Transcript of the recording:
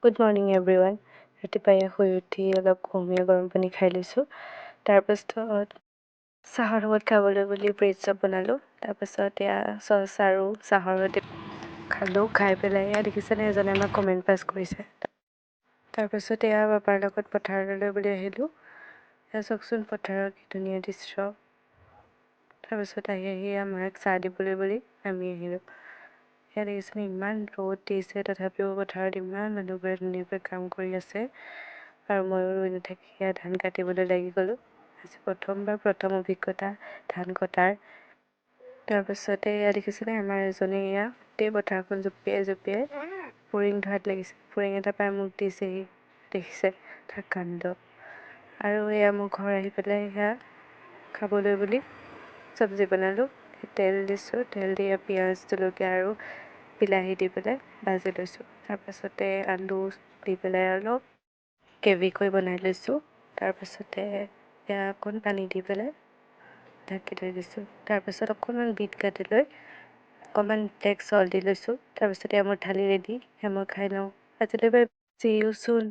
Good morning everyone. ৰাতিপুৱাই শুই উঠি অলপ কুহুমীয়া গৰম পানী খাই লৈছোঁ। তাৰপাছত চাহৰ লগত খাবলৈ বুলি ব্ৰেড চপ বনালোঁ। তাৰপাছত এয়া চচ আৰু চাহৰ সৈতে খালোঁ। খাই পেলাই এয়া দেখিছেনে এজনে আমাক কমেণ্ট পাছ কৰিছে। তাৰপাছত এয়া পাপাৰ লগত পথাৰলৈ বুলি আহিলোঁ। এয়া চাওকচোন পথাৰৰ কি ধুনীয়া দৃশ্য। তাৰপাছত আহি আমাক চাহ দিবলৈ বুলি আমি আহিলোঁ। এয়া দেখিছেনে ইমান ৰ'দ দিছে, তথাপিও পথাৰত ইমান মানুহবোৰে ধুনীয়াকৈ কাম কৰি আছে আৰু ময়ো ৰৈ নাথাকি সেয়া ধান কাটিবলৈ লাগি গ'লোঁ। আজি প্ৰথম অভিজ্ঞতা ধান কটাৰ। তাৰপাছতে এয়া দেখিছেনে আমাৰ এজনে এয়া গোটেই পথাৰখন জঁপিয়াই ফুৰিং ধৰাত লাগিছে। ফুৰিং এটা পাই মোক দিছেহি, দেখিছে তাৰ কাণ্ড। আৰু এয়া মোৰ ঘৰ আহি পেলাই সেয়া খাবলৈ বুলি চব্জি বনালোঁ। তেল দিছোঁ, তেল দি পিঁয়াজ জলকীয়া আৰু বিলাহী দি পেলাই ভাজি লৈছোঁ। তাৰপাছতে আলু দি পেলাই অলপ গ্ৰেভিকৈ বনাই লৈছোঁ। তাৰপাছতে এয়া অকণ পানী দি পেলাই ঢাকি থৈ দিছোঁ। তাৰপাছত অকণমান বিট কাটি লৈ অকণমান ব্লেক চল্ট দি লৈছোঁ। তাৰপিছত এয়া মোৰ থালি ৰেডি, সেয়া মই খাই লওঁ। আজিলৈ বাই, see you soon।